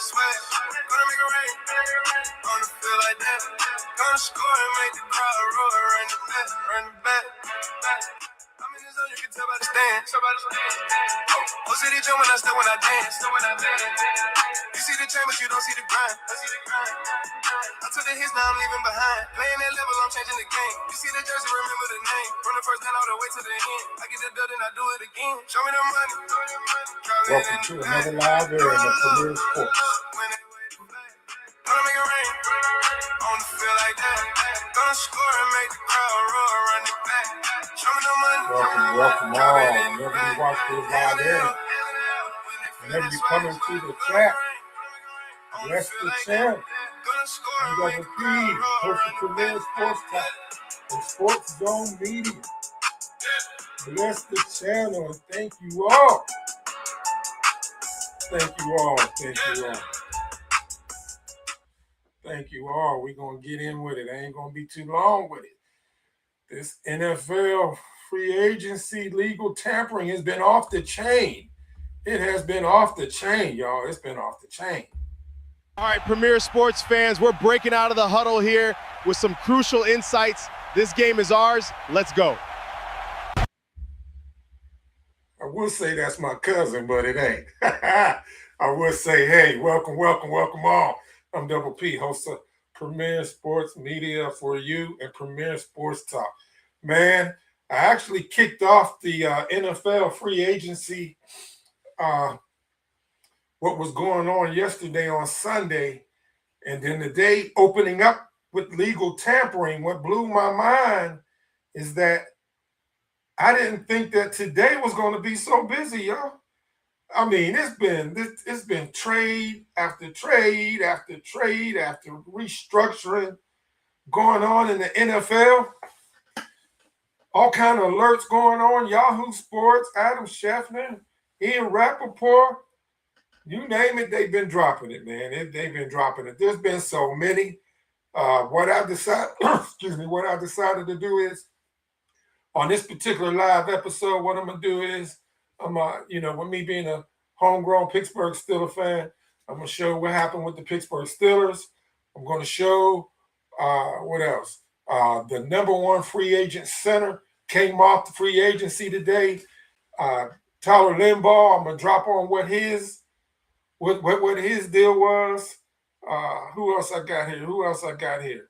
sweat. Gonna make it rain. On the field like that. Gonna score and make the crowd roar. Run the back, run the back. I'm in the zone, you can tell by the stance. Oh, city jump when I dance. You see the chain, but you don't see the grind. I took the hits, now I'm leaving behind. Playing that level, I'm changing the game. You see the jersey, remember the name. From the first down all the way to the end. I get the dub, then I do it again. Show me the money. Welcome to another live there in the Premier Sports. Gonna make it rain. On the field like that. Gonna score and make the crowd roar. Run it back. Show me the money. Welcome all. Whenever you watch this live there, whenever you come into the chat, bless the channel. I'm Double P, host of Premier Sports Talk and Sports Zone Media. Bless the channel and thank you all. Thank you all. Thank you all. Thank you all. We're going to get in with it. I ain't going to be too long with it. This NFL free agency legal tampering has been off the chain. It has been off the chain, y'all. It's been off the chain. All right, Premier Sports fans, we're breaking out of the huddle here with some crucial insights. This game is ours. Let's go. I would say that's my cousin, but it ain't. I would say, hey, welcome all. I'm Double P, host of Premier Sports Media for you and Premier Sports Talk. Man, I actually kicked off the NFL free agency, what was going on yesterday on Sunday, and then the day opening up with legal tampering. What blew my mind is that I didn't think that today was going to be so busy, y'all. I mean, it's been trade after trade after trade after restructuring going on in the NFL. All kind of alerts going on. Yahoo Sports, Adam Schefter, Ian Rappaport, you name it, they've been dropping it, man. They've been dropping it. There's been so many. What I decided to do is, on this particular live episode, what I'm gonna do is, with me being a homegrown Pittsburgh Steelers fan, I'm gonna show what happened with the Pittsburgh Steelers. I'm gonna show what else? The number one free agent center came off the free agency today. Tyler Limbaugh. I'm gonna drop on what his deal was. Who else I got here?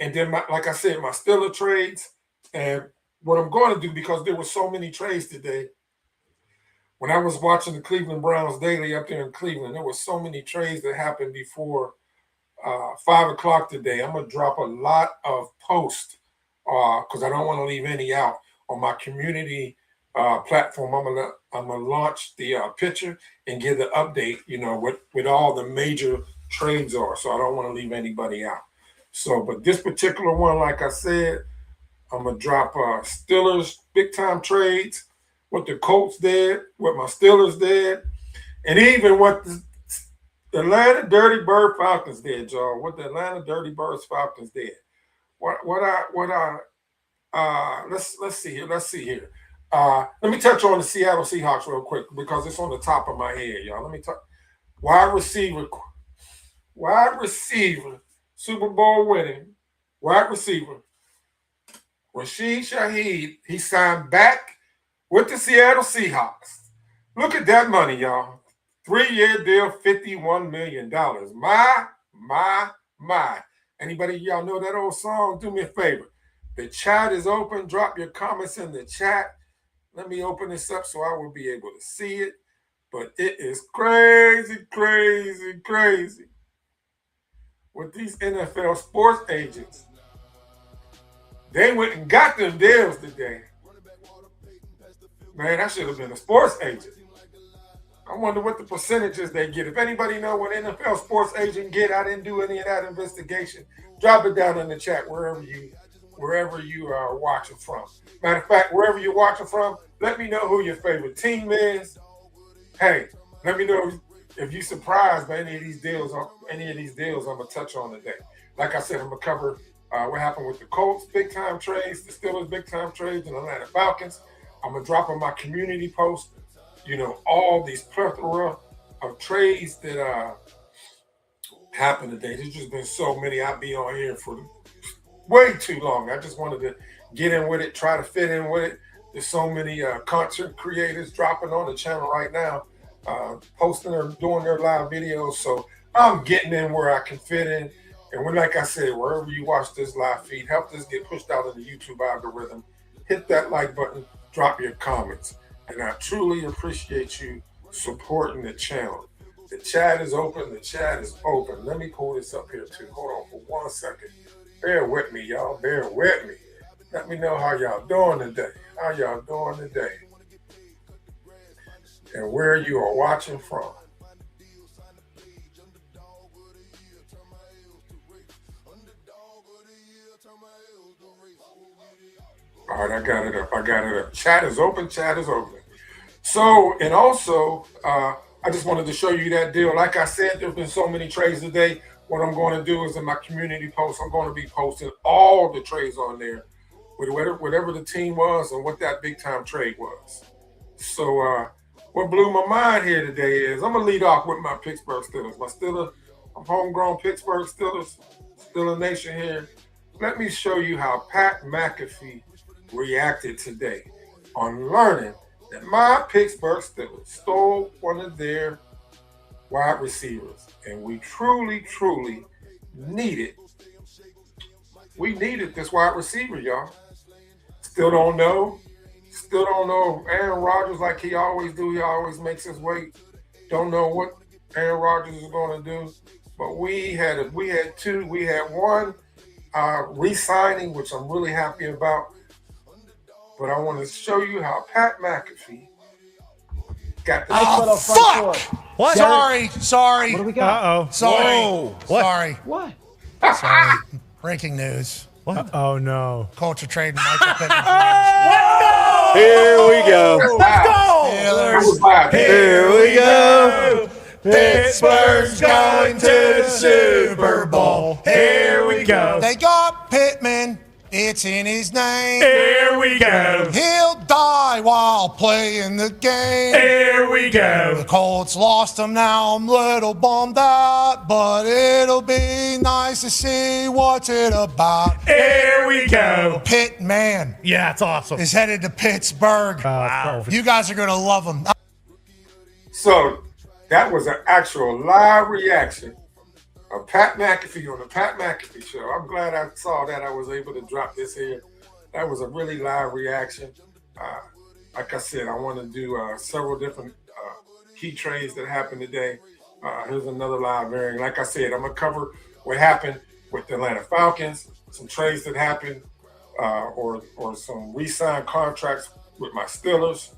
And then, like I said, my Steeler trades. And what I'm going to do, because there were so many trades today, when I was watching the Cleveland Browns daily up there in Cleveland, there were so many trades that happened before 5 o'clock today. I'm going to drop a lot of posts because I don't want to leave any out on my community platform. I'm gonna launch the picture and give the update, with all the major trades are. So I don't want to leave anybody out. So, but this particular one, like I said, I'm gonna drop Steelers big time trades, what the Colts did, what my Steelers did, and even what the Atlanta Dirty Bird Falcons did, y'all. What the Atlanta Dirty Birds Falcons did. Let's see here. Let me touch on the Seattle Seahawks real quick because it's on the top of my head, y'all. Let me talk. Wide receiver, Super Bowl winning wide receiver, Rashid Shaheed. He signed back with the Seattle Seahawks. Look at that money, y'all. 3-year deal, $51 million. My. Anybody, y'all know that old song? Do me a favor. The chat is open. Drop your comments in the chat. Let me open this up so I will be able to see it. But it is crazy. With these NFL sports agents, they went and got them deals today. Man, I should have been a sports agent. I wonder what the percentages they get. If anybody know what NFL sports agent get, I didn't do any of that investigation. Drop it down in the chat wherever you are watching from. Matter of fact, wherever you're watching from, let me know who your favorite team is. Hey, let me know if you're surprised by any of these deals I'm gonna touch on today. Like I said, I'm gonna cover what happened with the Colts big time trades, the Steelers big time trades, and the Atlanta Falcons. I'm gonna drop on my community post, all these plethora of trades that happen today. There's just been so many. I'll be on here for way too long. I just wanted to get in with it, try to fit in with it. There's so many content creators dropping on the channel right now, posting or doing their live videos. So I'm getting in where I can fit in. And when, like I said, wherever you watch this live feed, help this get pushed out in the YouTube algorithm. Hit that like button, drop your comments. And I truly appreciate you supporting the channel. The chat is open. The chat is open. Let me pull this up here too. Hold on for 1 second. Bear with me, y'all. Bear with me. Let me know how y'all doing today. How y'all doing today? And where you are watching from. All right, I got it up. I got it up. Chat is open. Chat is open. So, and also, I just wanted to show you that deal. Like I said, there's been so many trades today. What I'm going to do is in my community post, I'm going to be posting all the trades on there with whatever the team was and what that big time trade was. So what blew my mind here today is I'm going to lead off with my Pittsburgh Steelers. I'm homegrown Pittsburgh Steelers, Steeler Nation here. Let me show you how Pat McAfee reacted today on learning that my Pittsburgh Steelers stole one of their wide receivers. And we truly, truly needed this wide receiver, y'all. Still don't know Aaron Rodgers, like he always do. He always makes us wait. Don't know what Aaron Rodgers is going to do. But we had two. We had one re-signing, which I'm really happy about. But I want to show you how Pat McAfee got the fuck! What? Sorry. What do we got? Uh-oh. Sorry. Whoa. What? Sorry. What? Sorry. Breaking news. What? Oh, no. Culture trade Michael Pittman. Here we go. Let's go. Here we go. Pittsburgh's going to the Super Bowl. Here we go. They got Pittman. It's in his name. Here we go. He'll die while playing the game. Here we go. The Colts lost him, now I'm a little bummed out, but it'll be nice to see what's it about. Here we go. Pittman. Yeah, it's awesome. Is headed to Pittsburgh. Wow. You guys are going to love him. So that was an actual live reaction of Pat McAfee on the Pat McAfee show. I'm glad I saw that. I was able to drop this here. That was a really live reaction. Like I said, I want to do several different key trades that happened today. Here's another live variant. Like I said, I'm going to cover what happened with the Atlanta Falcons, some trades that happened, or some re-signed contracts with my Steelers.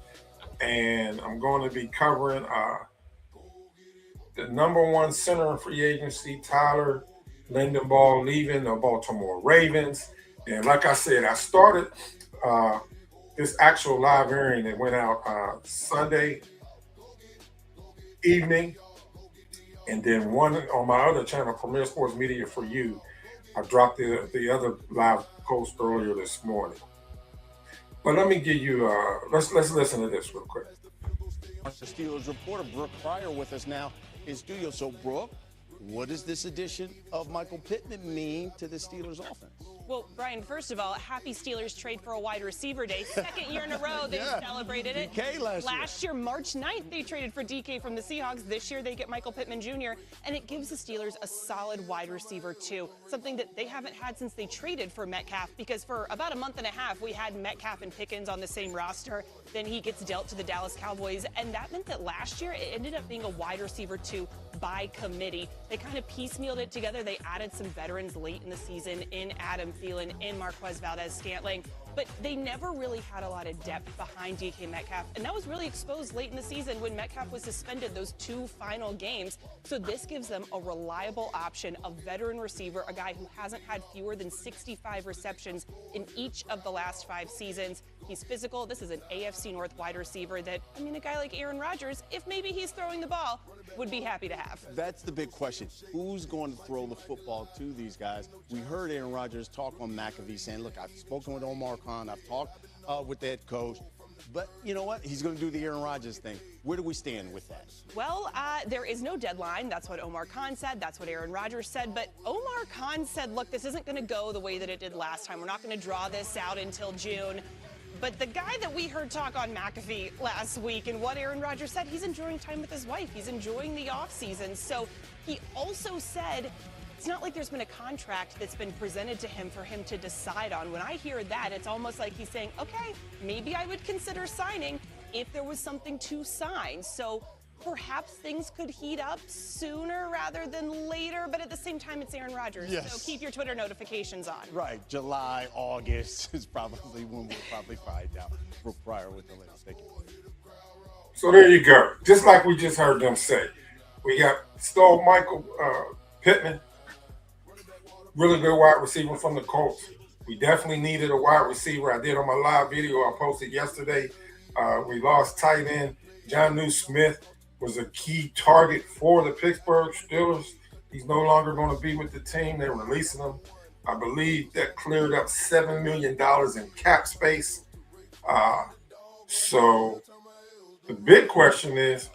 And I'm going to be covering the #1 center in free agency, Tyler Lindenbaugh, leaving the Baltimore Ravens. And like I said, I started this actual live airing that went out Sunday evening. And then one on my other channel, Premier Sports Media for You, I dropped the other live post earlier this morning. But let me give you, let's listen to this real quick. The Steelers reporter Brooke Pryor with us now in studio. So, Brooke, what does this addition of Michael Pittman mean to the Steelers offense? Well, Brian, first of all, happy Steelers trade for a wide receiver day. Second year in a row they celebrated it. DK last year, March 9th, they traded for DK from the Seahawks. This year they get Michael Pittman Jr., and it gives the Steelers a solid wide receiver, too. Something that they haven't had since they traded for Metcalf, because for about a month and a half, we had Metcalf and Pickens on the same roster. Then he gets dealt to the Dallas Cowboys, and that meant that last year it ended up being a wide receiver, too, by committee. They kind of piecemealed it together. They added some veterans late in the season in Adam Thielen, in Marquez Valdez-Scantling, but they never really had a lot of depth behind DK Metcalf, and that was really exposed late in the season when Metcalf was suspended those 2 final games. So this gives them a reliable option, a veteran receiver, a guy who hasn't had fewer than 65 receptions in each of the last 5 seasons. He's physical. This is an AFC North wide receiver that, I mean, a guy like Aaron Rodgers, if maybe he's throwing the ball, would be happy to have. That's the big question. Who's going to throw the football to these guys? We heard Aaron Rodgers talk on McAfee saying, look, I've spoken with Omar Khan. I've talked with the head coach. But you know what? He's going to do the Aaron Rodgers thing. Where do we stand with that? Well, there is no deadline. That's what Omar Khan said. That's what Aaron Rodgers said. But Omar Khan said, look, this isn't going to go the way that it did last time. We're not going to draw this out until June. But the guy that we heard talk on McAfee last week and what Aaron Rodgers said, he's enjoying time with his wife. He's enjoying the offseason. So he also said it's not like there's been a contract that's been presented to him for him to decide on. When I hear that, it's almost like he's saying, okay, maybe I would consider signing if there was something to sign. So perhaps things could heat up sooner rather than later, but at the same time, it's Aaron Rodgers. Yes. So keep your Twitter notifications on. Right. July, August is probably when we'll probably find out. Brooke Pryor with the latest. Thank you. So there you go. Just like we just heard them say. We got Michael Pittman, really good wide receiver from the Colts. We definitely needed a wide receiver. I did on my live video I posted yesterday. We lost tight end Jonnu Smith. Was a key target for the Pittsburgh Steelers. He's no longer going to be with the team. They're releasing him. I believe that cleared up $7 million in cap space. So the big question is,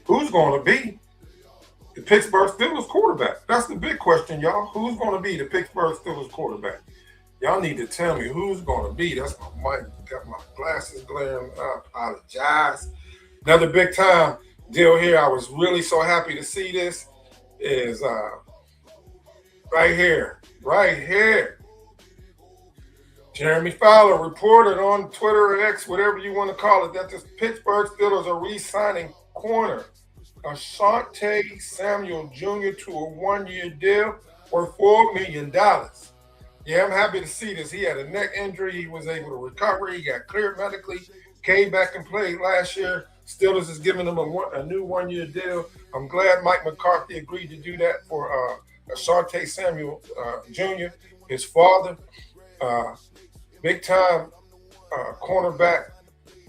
who's going to be the Pittsburgh Steelers quarterback? That's the big question, y'all. Who's going to be the Pittsburgh Steelers quarterback? Y'all need to tell me who's going to be. That's my mic. Got my glasses glaring. I apologize. Another big time deal here. I was really so happy to see this. Is right here. Jeremy Fowler reported on Twitter or X, whatever you want to call it, that the Pittsburgh Steelers are re-signing corner Asante Samuel Jr. to a one-year deal worth $4 million. Yeah, I'm happy to see this. He had a neck injury. He was able to recover. He got cleared medically, came back and played last year. Steelers is giving him a new one-year deal. I'm glad Mike McCarthy agreed to do that for Asante Samuel Jr., his father. Big-time cornerback,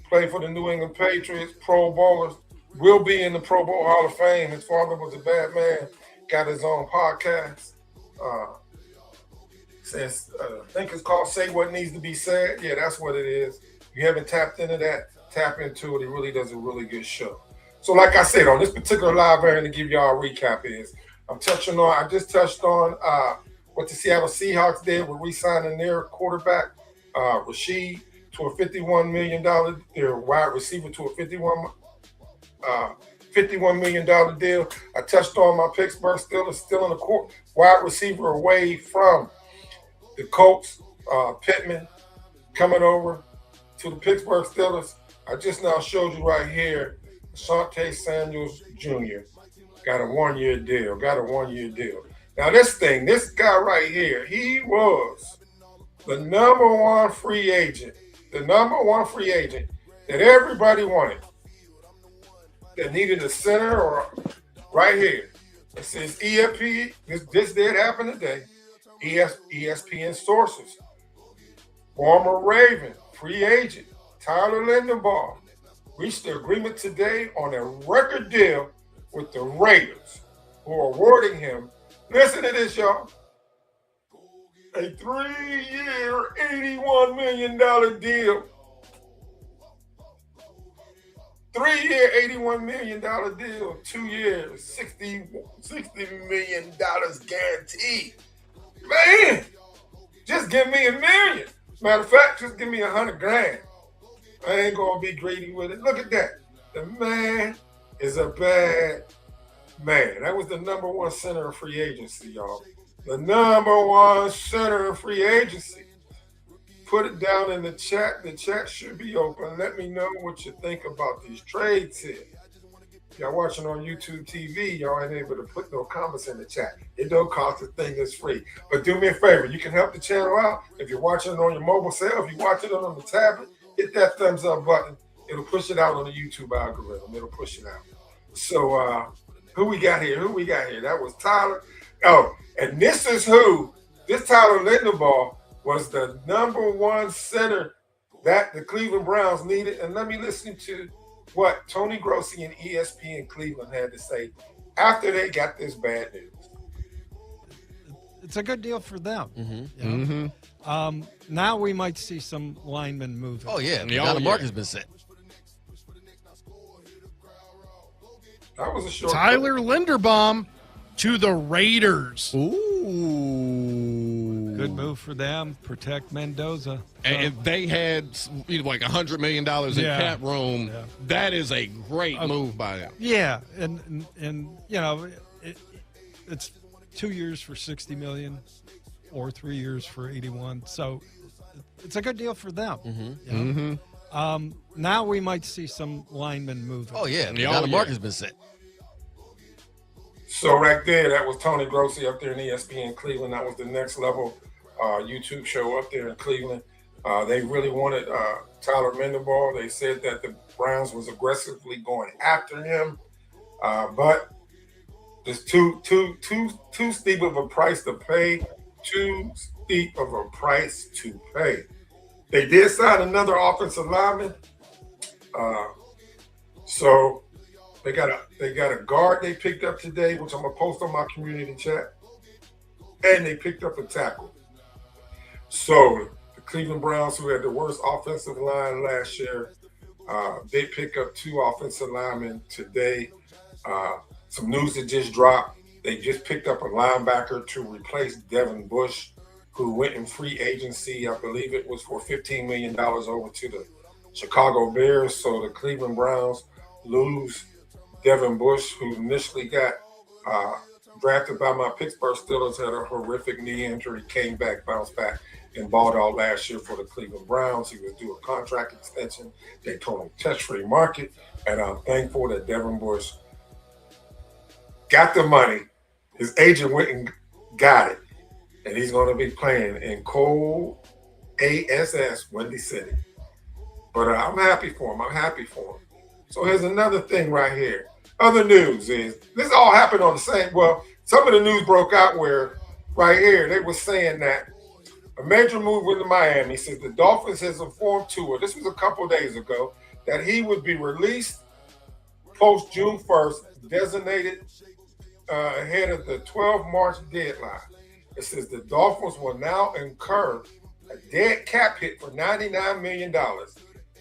played for the New England Patriots, Pro Bowler, will be in the Pro Bowl Hall of Fame. His father was a bad man, got his own podcast. Says, I think it's called Say What Needs to Be Said. Yeah, that's what it is. If you haven't tapped into that, tap into it. He really does a really good show. So like I said, on this particular live, I'm going to give y'all a recap is, I just touched on what the Seattle Seahawks did with re-signing their quarterback, Rashid, to a $51 million, their wide receiver to a $51 million deal. I touched on my Pittsburgh Steelers still in the court, wide receiver away from the Colts, Pittman, coming over to the Pittsburgh Steelers. I just now showed you right here, Asante Samuels Jr. got a one-year deal. Now this guy right here, he was the number one free agent that everybody wanted, that needed a center, or right here. It says ESP, this did happen today. ESPN sources. Former Raven, free agent, Tyler Lindenbaugh, reached an agreement today on a record deal with the Raiders, who are awarding him, listen to this, y'all, a 3-year, $81 million deal. 3-year, $81 million deal, 2 years, $60 million guaranteed. Man, just give me $1 million. Matter of fact, just give me $100,000. I ain't gonna be greedy with it. Look at that. The man is a bad man. That was the number one center of free agency, y'all. The number one center of free agency. Put it down in the chat. The chat should be open. Let me know what you think about these trades here. Y'all watching on YouTube TV, y'all ain't able to put no comments in the chat. It don't cost a thing, it's free. But do me a favor, you can help the channel out. If you're watching it on your mobile cell, if you're watching it on the tablet, hit that thumbs up button. It'll push it out on the YouTube algorithm. It'll push it out. So who we got here? That was Tyler. Oh, and this is who, this Tyler Lindenbaugh was the number one center that the Cleveland Browns needed. And let me listen to what Tony Grossi and ESPN Cleveland had to say after they got this bad news. it's a good deal for them. You know? Now we might see some linemen moving. Oh, yeah. Now the market's been set. That was a short. Tyler Linderbaum to the Raiders. Ooh. Good move for them. Protect Mendoza. And if they had like $100 million in cap room, that is a great move by them. Yeah, and you know, it's 2 years for $60 million, or 3 years for 81. So it's a good deal for them. You know? Now we might see some linemen moving. Oh, yeah. Now the market's been set. So right there, that was Tony Grossi up there in ESPN Cleveland. That was the Next Level YouTube show up there in Cleveland. They really wanted Tyler Linderbaum. They said that the Browns was aggressively going after him, but it's too steep of a price to pay. Too steep of a price to pay. They did sign another offensive lineman, so they got a guard they picked up today, which I'm gonna post on my community chat, and they picked up a tackle. So the Cleveland Browns, who had the worst offensive line last year, they pick up 2 offensive linemen today. Some news that just dropped: they just picked up a linebacker to replace Devin Bush, who went in free agency. I believe it was for $15 million over to the Chicago Bears. So the Cleveland Browns lose Devin Bush, who initially got drafted by my Pittsburgh Steelers, had a horrific knee injury, came back, bounced back, and balled out last year for the Cleveland Browns. He was due a contract extension. They told him touch-free market, and I'm thankful that Devin Bush got the money. His agent went and got it, and he's going to be playing in cold ASS Windy City. But I'm happy for him. I'm happy for him. So here's another thing right here. Other news is, this all happened on the same, well, some of the news broke out where right here they were saying that a major move into Miami says the Dolphins has informed Tua, this was a couple days ago, that he would be released post June 1st, designated ahead of the 12 March deadline. It says the Dolphins will now incur a dead cap hit for $99 million.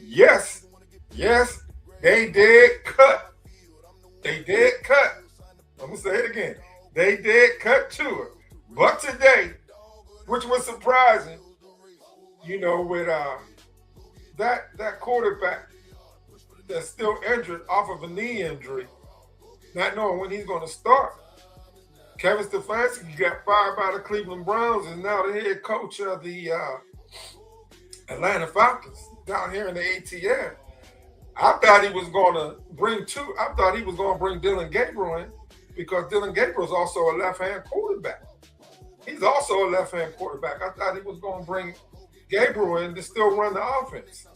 Yes, they did cut. They did cut. I'm going to say it again. They did cut Tua. But today, which was surprising, you know, with that quarterback that's still injured off of a knee injury, not knowing when he's going to start. Kevin Stefanski got fired by the Cleveland Browns and now the head coach of the Atlanta Falcons down here in the ATL. I thought he was going to bring Dylan Gabriel in because Dylan Gabriel is also a left-hand quarterback. He's also a left-hand quarterback. I thought he was going to bring Gabriel in to still run the offense,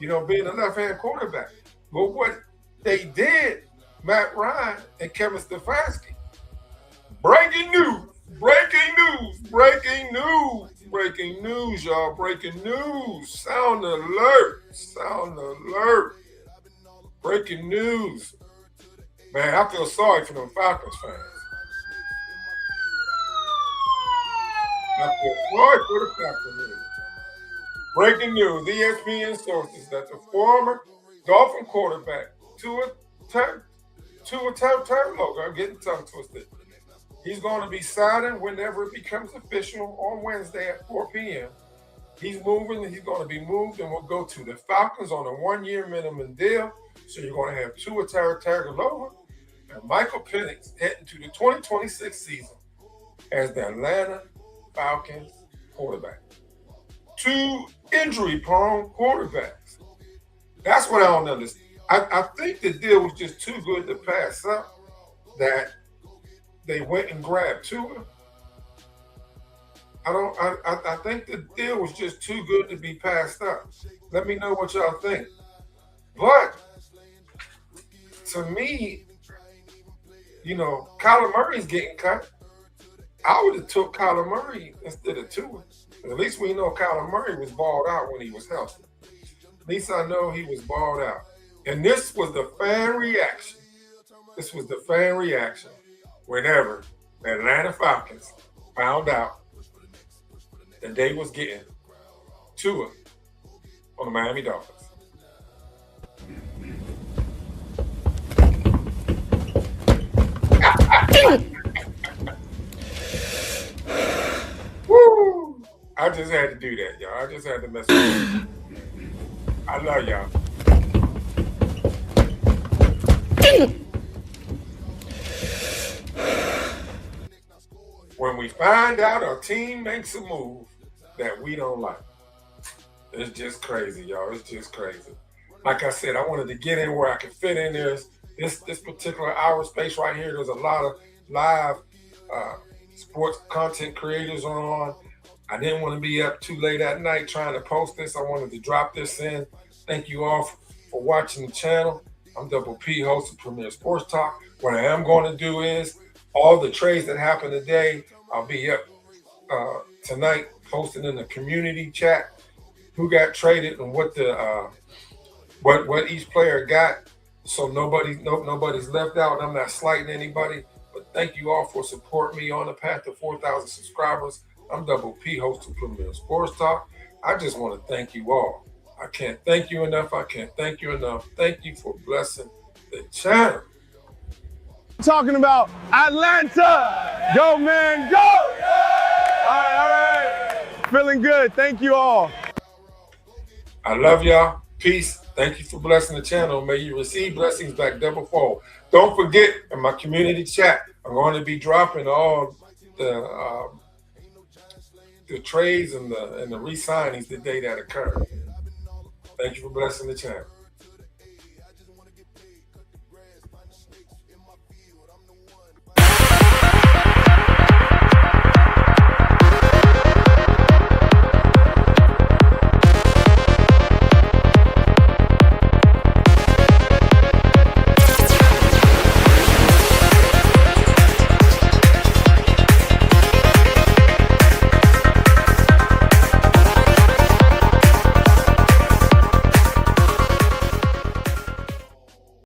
you know, being a left-hand quarterback. But what they did, Matt Ryan and Kevin Stefanski, breaking news, y'all, breaking news, sound alert. Breaking news. Man, I feel sorry for them Falcons fans. I feel sorry for the Falcons fans. Breaking news, ESPN sources that the former Dolphin quarterback, Tua Tagovailoa, I'm getting tongue twisted. He's going to be signing whenever it becomes official on Wednesday at 4 p.m. He's moving, and he's going to be moved and will go to the Falcons on a 1-year minimum deal. So you're going to have Tua Tagovailoa and Michael Penix heading to the 2026 season as the Atlanta Falcons quarterback. 2 injury-prone quarterbacks. That's what I don't understand. I think the deal was just too good to pass up that they went and grabbed Tua. I think the deal was just too good to be passed up. Let me know what y'all think. But to me, you know, Kyler Murray's getting cut. I would have took Kyler Murray instead of Tua. At least we know Kyler Murray was balled out when he was healthy. At least I know he was balled out. And this was the fan reaction. Whenever the Atlanta Falcons found out that they was getting Tua on the Miami Dolphins. Woo! I just had to do that, y'all. I just had to mess with you. I love y'all. When we find out our team makes a move that we don't like, it's just crazy, y'all. It's just crazy. Like I said, I wanted to get in where I could fit in. There's this particular hour space right here. There's a lot of live sports content creators on. I didn't want to be up too late at night trying to post this. I wanted to drop this in. Thank you all for watching the channel. I'm Double P, host of Premier Sports Talk. What I am going to do is all the trades that happened today, I'll be up tonight posting in the community chat who got traded and what the what each player got, so nobody's left out. I'm not slighting anybody, but thank you all for supporting me on the path to 4,000 subscribers. I'm Double P, host of Premier Sports Talk. I just want to thank you all. I can't thank you enough. I can't thank you enough. Thank you for blessing the channel. Talking about Atlanta. Go, man, go! All right. Feeling good. Thank you all. I love y'all. Peace. Thank you for blessing the channel. May you receive blessings back double-fold. Don't forget, in my community chat, I'm going to be dropping all the trades and the re-signings the day that occur. Thank you for blessing the channel.